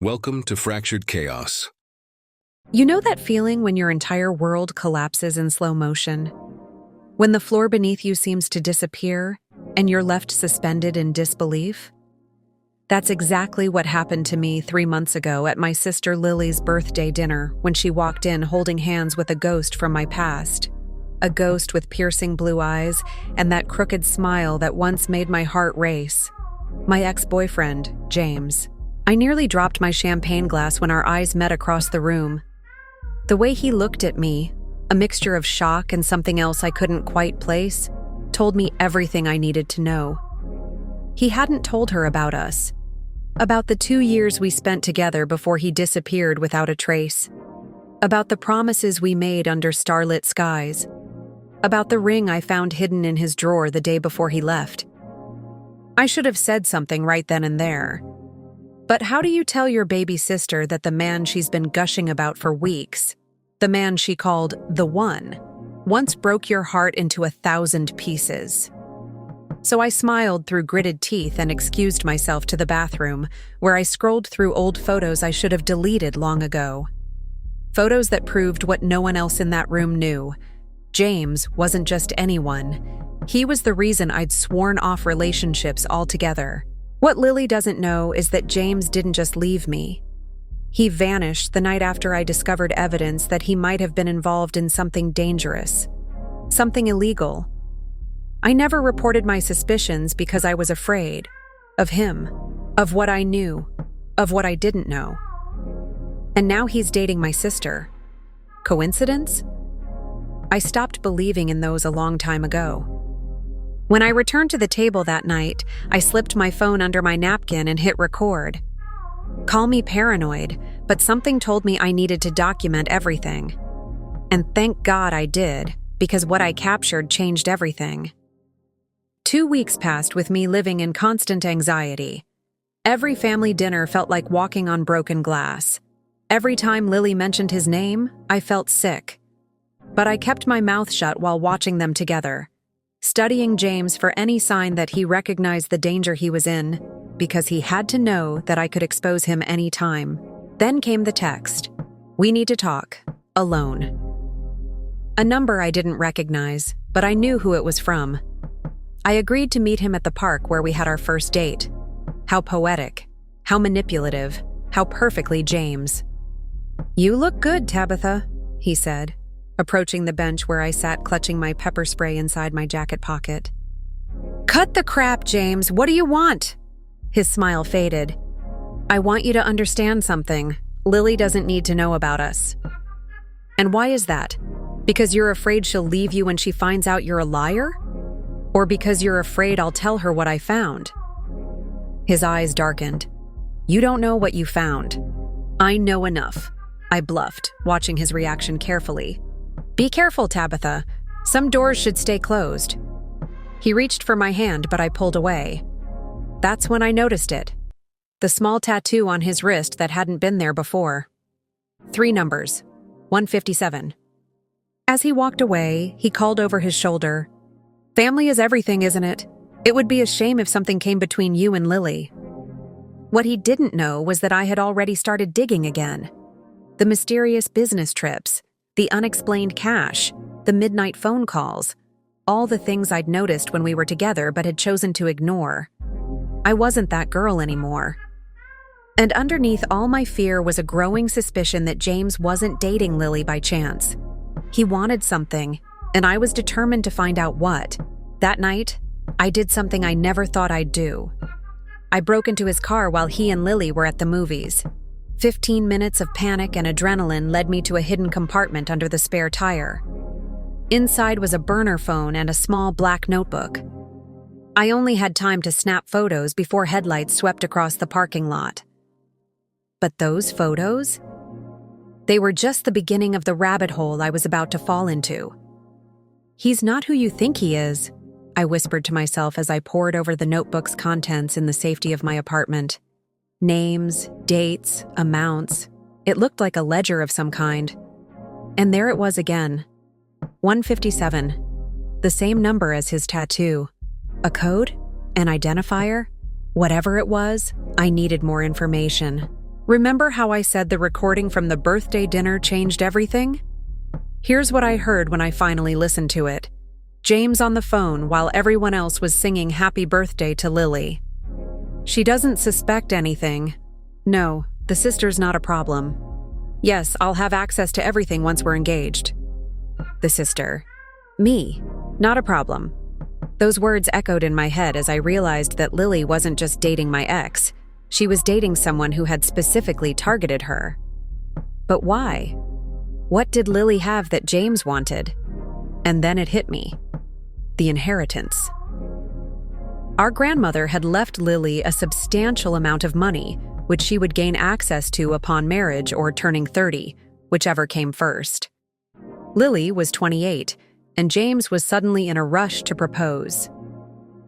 Welcome to Fractured Chaos. You know that feeling when your entire world collapses in slow motion? When the floor beneath you seems to disappear and you're left suspended in disbelief? That's exactly what happened to me 3 months ago at my sister Lily's birthday dinner when she walked in holding hands with a ghost from my past. A ghost with piercing blue eyes and that crooked smile that once made my heart race. My ex-boyfriend, James. I nearly dropped my champagne glass when our eyes met across the room. The way he looked at me, a mixture of shock and something else I couldn't quite place, told me everything I needed to know. He hadn't told her about us, about the 2 years we spent together before he disappeared without a trace, about the promises we made under starlit skies, about the ring I found hidden in his drawer the day before he left. I should have said something right then and there. But how do you tell your baby sister that the man she's been gushing about for weeks, the man she called the one, once broke your heart into 1,000 pieces? So I smiled through gritted teeth and excused myself to the bathroom, where I scrolled through old photos I should have deleted long ago. Photos that proved what no one else in that room knew. James wasn't just anyone. He was the reason I'd sworn off relationships altogether. What Lily doesn't know is that James didn't just leave me. He vanished the night after I discovered evidence that he might have been involved in something dangerous, something illegal. I never reported my suspicions because I was afraid of him, of what I knew, of what I didn't know. And now he's dating my sister. Coincidence? I stopped believing in those a long time ago. When I returned to the table that night, I slipped my phone under my napkin and hit record. Call me paranoid, but something told me I needed to document everything. And thank God I did, because what I captured changed everything. 2 weeks passed with me living in constant anxiety. Every family dinner felt like walking on broken glass. Every time Lily mentioned his name, I felt sick. But I kept my mouth shut while watching them together, studying James for any sign that he recognized the danger he was in, because he had to know that I could expose him any time. Then came the text. We need to talk. Alone. A number I didn't recognize, but I knew who it was from. I agreed to meet him at the park where we had our first date. How poetic. How manipulative. How perfectly James. You look good, Tabitha, he said, approaching the bench where I sat clutching my pepper spray inside my jacket pocket. Cut the crap, James. What do you want? His smile faded. I want you to understand something. Lily doesn't need to know about us. And why is that? Because you're afraid she'll leave you when she finds out you're a liar? Or because you're afraid I'll tell her what I found? His eyes darkened. You don't know what you found. I know enough. I bluffed, watching his reaction carefully. Be careful, Tabitha. Some doors should stay closed. He reached for my hand, but I pulled away. That's when I noticed it. The small tattoo on his wrist that hadn't been there before. 3 numbers. 157. As he walked away, he called over his shoulder. Family is everything, isn't it? It would be a shame if something came between you and Lily. What he didn't know was that I had already started digging again. The mysterious business trips, the unexplained cash, the midnight phone calls, all the things I'd noticed when we were together but had chosen to ignore. I wasn't that girl anymore. And underneath all my fear was a growing suspicion that James wasn't dating Lily by chance. He wanted something, and I was determined to find out what. That night, I did something I never thought I'd do. I broke into his car while he and Lily were at the movies. 15 minutes of panic and adrenaline led me to a hidden compartment under the spare tire. Inside was a burner phone and a small black notebook. I only had time to snap photos before headlights swept across the parking lot. But those photos? They were just the beginning of the rabbit hole I was about to fall into. He's not who you think he is, I whispered to myself as I pored over the notebook's contents in the safety of my apartment. Names, dates, amounts. It looked like a ledger of some kind. And there it was again. 157. The same number as his tattoo. A code? An identifier? Whatever it was, I needed more information. Remember how I said the recording from the birthday dinner changed everything? Here's what I heard when I finally listened to it. James on the phone while everyone else was singing happy birthday to Lily. She doesn't suspect anything. No, the sister's not a problem. Yes, I'll have access to everything once we're engaged. The sister. Me. Not a problem. Those words echoed in my head as I realized that Lily wasn't just dating my ex. She was dating someone who had specifically targeted her. But why? What did Lily have that James wanted? And then it hit me. The inheritance. Our grandmother had left Lily a substantial amount of money, which she would gain access to upon marriage or turning 30, whichever came first. Lily was 28, and James was suddenly in a rush to propose.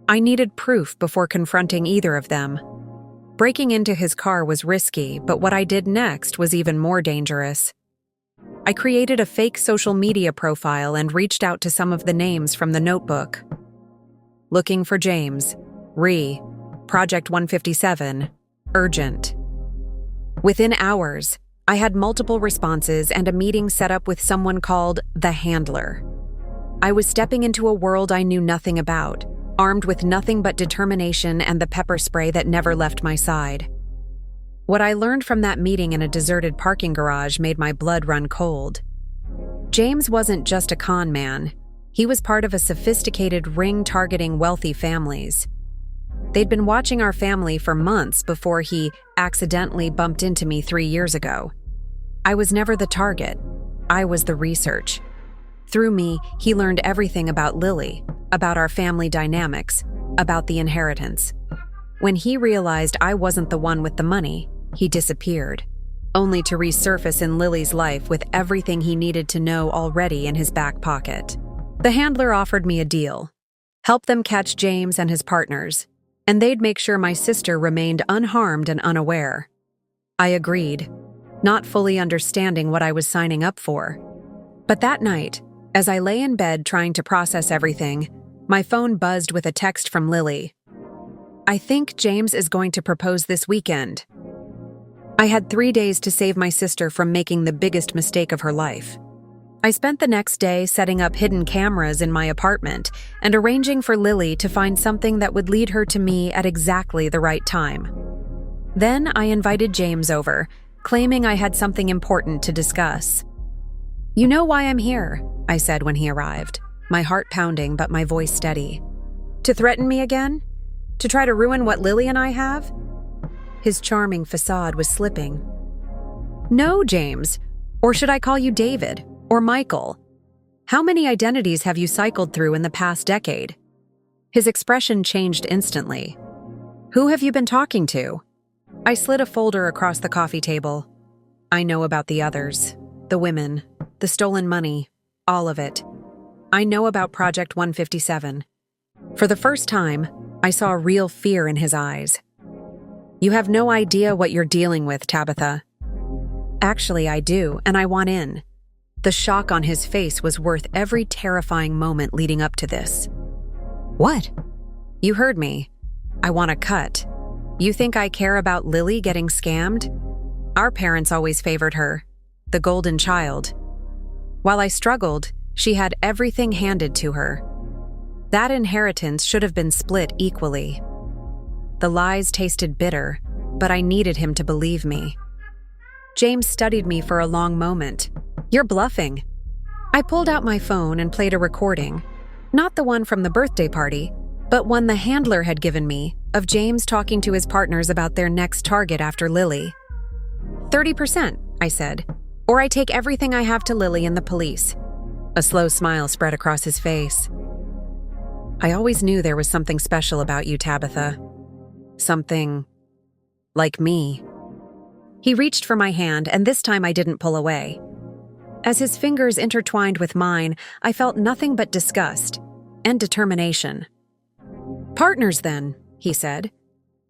I needed proof before confronting either of them. Breaking into his car was risky, but what I did next was even more dangerous. I created a fake social media profile and reached out to some of the names from the notebook. Looking for James. Project 157. Urgent. Within hours, I had multiple responses and a meeting set up with someone called the Handler. I was stepping into a world I knew nothing about, armed with nothing but determination and the pepper spray that never left my side. What I learned from that meeting in a deserted parking garage made my blood run cold. James wasn't just a con man. He was part of a sophisticated ring targeting wealthy families. They'd been watching our family for months before he accidentally bumped into me 3 years ago. I was never the target. I was the research. Through me, he learned everything about Lily, about our family dynamics, about the inheritance. When he realized I wasn't the one with the money, he disappeared, only to resurface in Lily's life with everything he needed to know already in his back pocket. The handler offered me a deal. Help them catch James and his partners, and they'd make sure my sister remained unharmed and unaware. I agreed, not fully understanding what I was signing up for. But that night, as I lay in bed trying to process everything, my phone buzzed with a text from Lily. I think James is going to propose this weekend. I had 3 days to save my sister from making the biggest mistake of her life. I spent the next day setting up hidden cameras in my apartment and arranging for Lily to find something that would lead her to me at exactly the right time. Then I invited James over, claiming I had something important to discuss. You know why I'm here, I said when he arrived, my heart pounding but my voice steady. To threaten me again? To try to ruin what Lily and I have? His charming facade was slipping. No, James. Or should I call you David? Or Michael? How many identities have you cycled through in the past decade? His expression changed instantly. Who have you been talking to? I slid a folder across the coffee table. I know about the others. The women. The stolen money. All of it. I know about Project 157. For the first time, I saw real fear in his eyes. You have no idea what you're dealing with, Tabitha. Actually, I do, and I want in. The shock on his face was worth every terrifying moment leading up to this. What? You heard me. I want a cut. You think I care about Lily getting scammed? Our parents always favored her, the golden child. While I struggled, she had everything handed to her. That inheritance should have been split equally. The lies tasted bitter, but I needed him to believe me. James studied me for a long moment. You're bluffing. I pulled out my phone and played a recording, not the one from the birthday party, but one the handler had given me, of James talking to his partners about their next target after Lily. 30%, I said, or I take everything I have to Lily and the police. A slow smile spread across his face. I always knew there was something special about you, Tabitha. Something like me. He reached for my hand, and this time I didn't pull away. As his fingers intertwined with mine, I felt nothing but disgust and determination. Partners, then, he said.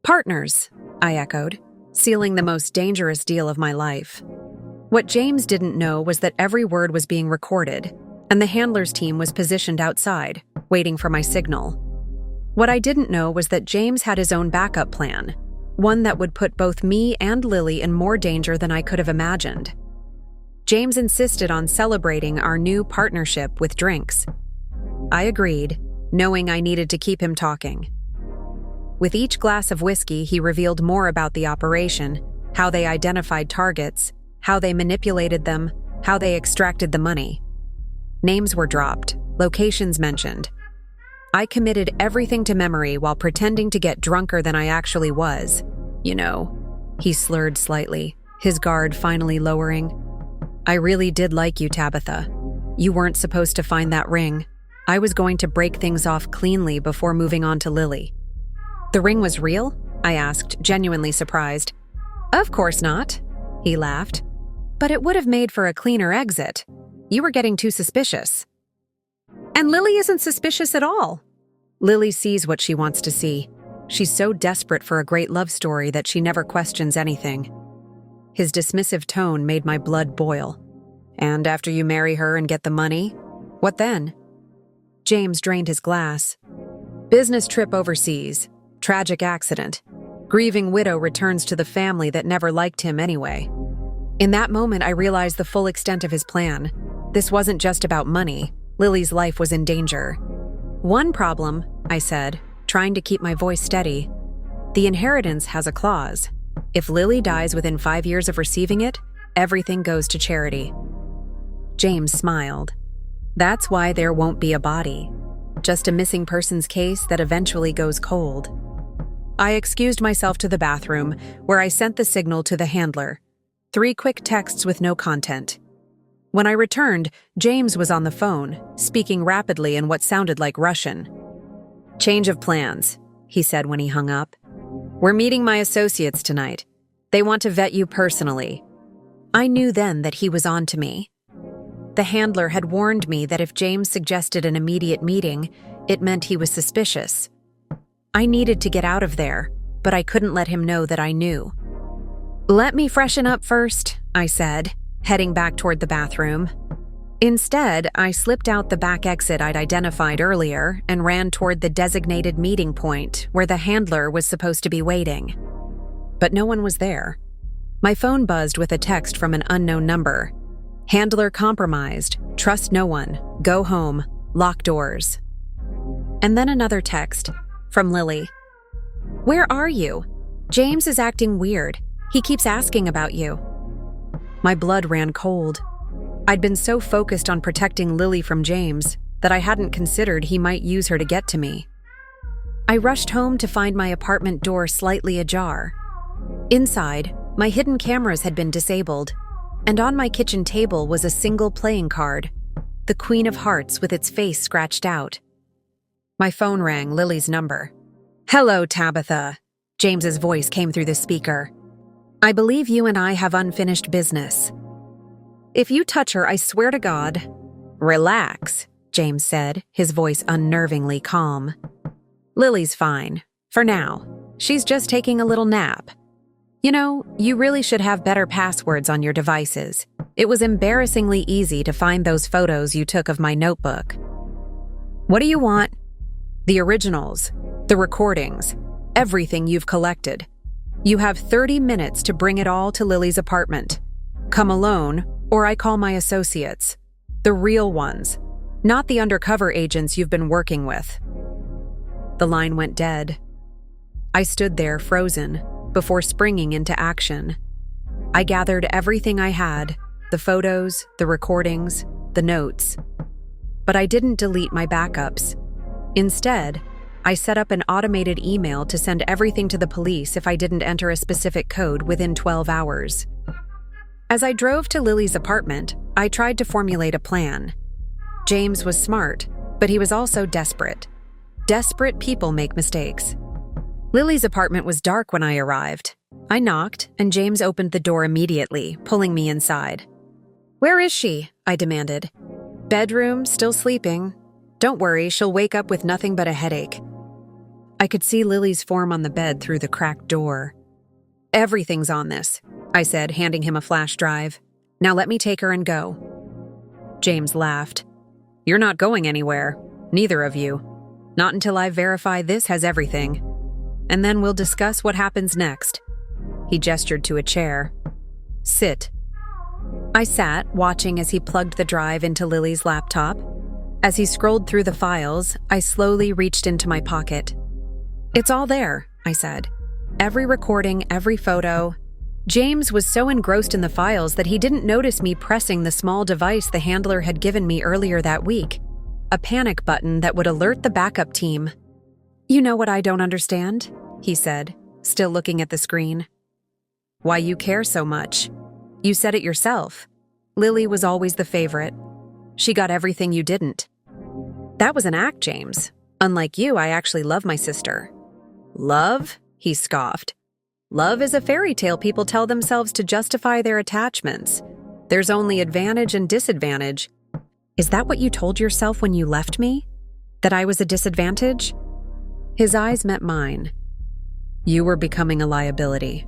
Partners, I echoed, sealing the most dangerous deal of my life. What James didn't know was that every word was being recorded, and the handler's team was positioned outside, waiting for my signal. What I didn't know was that James had his own backup plan, one that would put both me and Lily in more danger than I could have imagined. James insisted on celebrating our new partnership with drinks. I agreed, knowing I needed to keep him talking. With each glass of whiskey, he revealed more about the operation, how they identified targets, how they manipulated them, how they extracted the money. Names were dropped, locations mentioned. I committed everything to memory while pretending to get drunker than I actually was. You know, he slurred slightly, his guard finally lowering. I really did like you, Tabitha. You weren't supposed to find that ring. I was going to break things off cleanly before moving on to Lily. The ring was real? I asked, genuinely surprised. Of course not, he laughed. But it would have made for a cleaner exit. You were getting too suspicious. And Lily isn't suspicious at all. Lily sees what she wants to see. She's so desperate for a great love story that she never questions anything. His dismissive tone made my blood boil. And after you marry her and get the money, what then? James drained his glass. Business trip overseas. Tragic accident. Grieving widow returns to the family that never liked him anyway. In that moment, I realized the full extent of his plan. This wasn't just about money. Lily's life was in danger. One problem, I said, trying to keep my voice steady. The inheritance has a clause. If Lily dies within 5 years of receiving it, everything goes to charity. James smiled. That's why there won't be a body. Just a missing persons case that eventually goes cold. I excused myself to the bathroom, where I sent the signal to the handler. 3 quick texts with no content. When I returned, James was on the phone, speaking rapidly in what sounded like Russian. Change of plans, he said when he hung up. We're meeting my associates tonight. They want to vet you personally. I knew then that he was on to me. The handler had warned me that if James suggested an immediate meeting, it meant he was suspicious. I needed to get out of there, but I couldn't let him know that I knew. Let me freshen up first, I said, heading back toward the bathroom. Instead, I slipped out the back exit I'd identified earlier and ran toward the designated meeting point where the handler was supposed to be waiting. But no one was there. My phone buzzed with a text from an unknown number. Handler compromised. Trust no one. Go home. Lock doors. And then another text from Lily. Where are you? James is acting weird. He keeps asking about you. My blood ran cold. I'd been so focused on protecting Lily from James that I hadn't considered he might use her to get to me. I rushed home to find my apartment door slightly ajar. Inside, my hidden cameras had been disabled, and on my kitchen table was a single playing card, the Queen of Hearts with its face scratched out. My phone rang, Lily's number. Hello, Tabitha. James's voice came through the speaker. I believe you and I have unfinished business. If you touch her, I swear to God. Relax, James said, his voice unnervingly calm. Lily's fine, for now. She's just taking a little nap. You know, you really should have better passwords on your devices. It was embarrassingly easy to find those photos you took of my notebook. What do you want? The originals, the recordings, everything you've collected. You have 30 minutes to bring it all to Lily's apartment. Come alone, or I call my associates. The real ones, not the undercover agents you've been working with. The line went dead. I stood there frozen, before springing into action. I gathered everything I had, the photos, the recordings, the notes. But I didn't delete my backups. Instead, I set up an automated email to send everything to the police if I didn't enter a specific code within 12 hours. As I drove to Lily's apartment, I tried to formulate a plan. James was smart, but he was also desperate. Desperate people make mistakes. Lily's apartment was dark when I arrived. I knocked, and James opened the door immediately, pulling me inside. Where is she? I demanded. Bedroom, still sleeping. Don't worry, she'll wake up with nothing but a headache. I could see Lily's form on the bed through the cracked door. Everything's on this, I said, handing him a flash drive. Now let me take her and go. James laughed. You're not going anywhere. Neither of you. Not until I verify this has everything. and then we'll discuss what happens next." He gestured to a chair. "Sit." I sat, watching as he plugged the drive into Lily's laptop. As he scrolled through the files, I slowly reached into my pocket. "It's all there," I said. "Every recording, every photo." James was so engrossed in the files that he didn't notice me pressing the small device the handler had given me earlier that week, a panic button that would alert the backup team. "You know what I don't understand?" he said, still looking at the screen. "Why you care so much. You said it yourself. Lily was always the favorite. She got everything you didn't." "That was an act, James. Unlike you, I actually love my sister." "Love?" he scoffed. "Love is a fairy tale people tell themselves to justify their attachments. There's only advantage and disadvantage." "Is that what you told yourself when you left me? That I was a disadvantage?" His eyes met mine. "You were becoming a liability,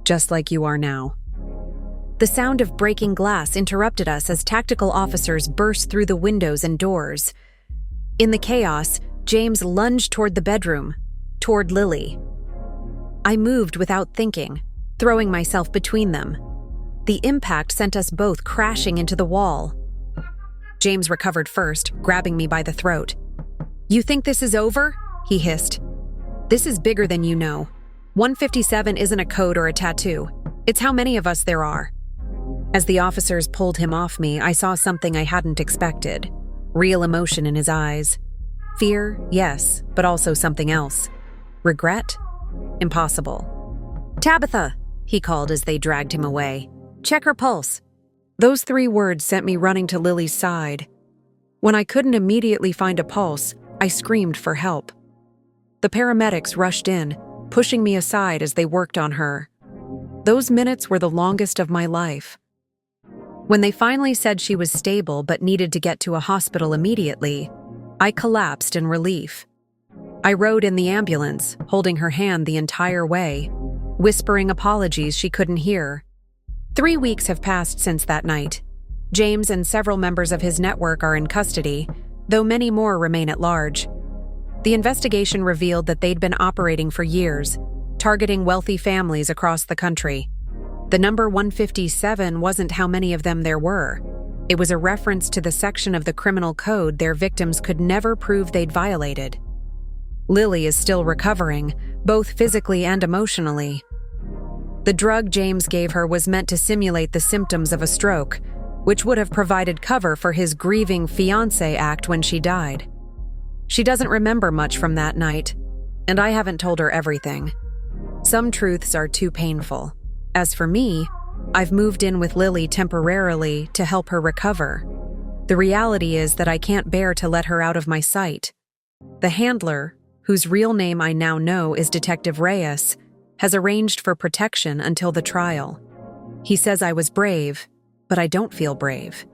just like you are now." The sound of breaking glass interrupted us as tactical officers burst through the windows and doors. In the chaos, James lunged toward the bedroom, toward Lily. I moved without thinking, throwing myself between them. The impact sent us both crashing into the wall. James recovered first, grabbing me by the throat. "You think this is over?" he hissed. "This is bigger than you know. 157 isn't a code or a tattoo. It's how many of us there are." As the officers pulled him off me, I saw something I hadn't expected. Real emotion in his eyes. Fear, yes, but also something else. Regret? Impossible. "Tabitha," he called as they dragged him away. "Check her pulse." Those 3 words sent me running to Lily's side. When I couldn't immediately find a pulse, I screamed for help. The paramedics rushed in, pushing me aside as they worked on her. Those minutes were the longest of my life. When they finally said she was stable but needed to get to a hospital immediately, I collapsed in relief. I rode in the ambulance, holding her hand the entire way, whispering apologies she couldn't hear. 3 weeks have passed since that night. James and several members of his network are in custody, though many more remain at large. The investigation revealed that they'd been operating for years, targeting wealthy families across the country. The number 157 wasn't how many of them there were. It was a reference to the section of the criminal code their victims could never prove they'd violated. Lily is still recovering, both physically and emotionally. The drug James gave her was meant to simulate the symptoms of a stroke, which would have provided cover for his grieving fiancé act when she died. She doesn't remember much from that night, and I haven't told her everything. Some truths are too painful. As for me, I've moved in with Lily temporarily to help her recover. The reality is that I can't bear to let her out of my sight. The handler, whose real name I now know is Detective Reyes, has arranged for protection until the trial. He says I was brave, but I don't feel brave.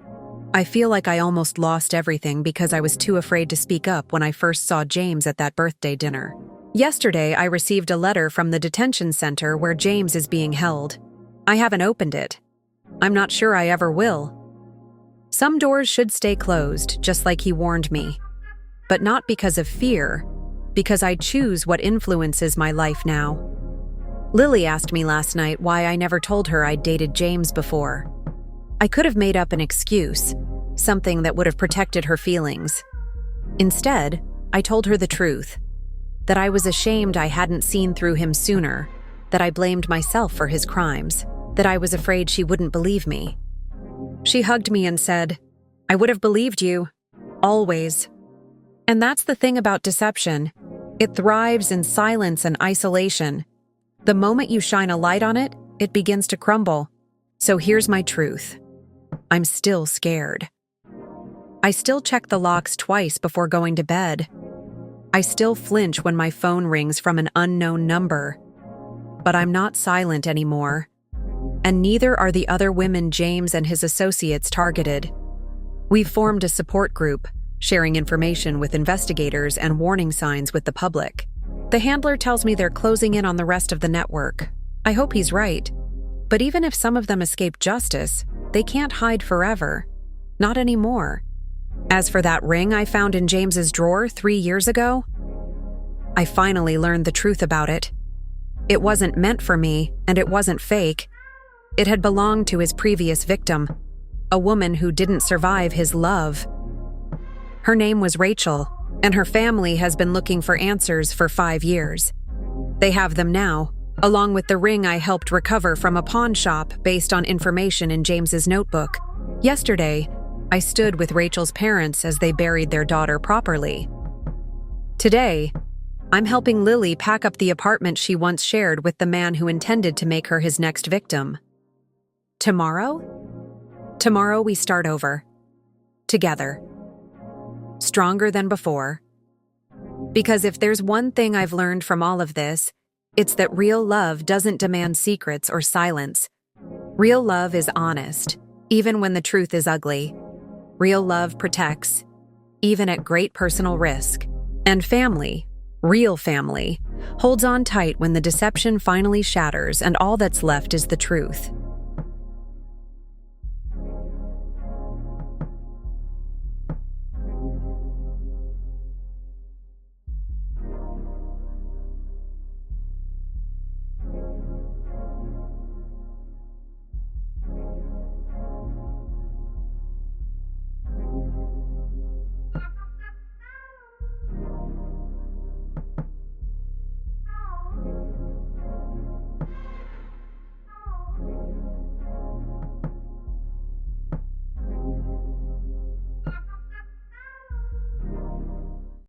I feel like I almost lost everything because I was too afraid to speak up when I first saw James at that birthday dinner. Yesterday, I received a letter from the detention center where James is being held. I haven't opened it. I'm not sure I ever will. Some doors should stay closed, just like he warned me. But not because of fear, because I choose what influences my life now. Lily asked me last night why I never told her I'd dated James before. I could have made up an excuse, something that would have protected her feelings. Instead, I told her the truth. That I was ashamed I hadn't seen through him sooner, that I blamed myself for his crimes, that I was afraid she wouldn't believe me. She hugged me and said, "I would have believed you, always." And that's the thing about deception. It thrives in silence and isolation. The moment you shine a light on it, it begins to crumble. So here's my truth. I'm still scared. I still check the locks twice before going to bed. I still flinch when my phone rings from an unknown number. But I'm not silent anymore. And neither are the other women James and his associates targeted. We've formed a support group, sharing information with investigators and warning signs with the public. The handler tells me they're closing in on the rest of the network. I hope he's right. But even if some of them escape justice, they can't hide forever. Not anymore. As for that ring I found in James's drawer 3 years ago, I finally learned the truth about it. It wasn't meant for me, and it wasn't fake. It had belonged to his previous victim, a woman who didn't survive his love. Her name was Rachel, and her family has been looking for answers for 5 years. They have them now, along with the ring I helped recover from a pawn shop based on information in James's notebook. Yesterday, I stood with Rachel's parents as they buried their daughter properly. Today, I'm helping Lily pack up the apartment she once shared with the man who intended to make her his next victim. Tomorrow? Tomorrow we start over. Together. Stronger than before. Because if there's one thing I've learned from all of this, it's that real love doesn't demand secrets or silence. Real love is honest, even when the truth is ugly. Real love protects, even at great personal risk. And family, real family, holds on tight when the deception finally shatters and all that's left is the truth.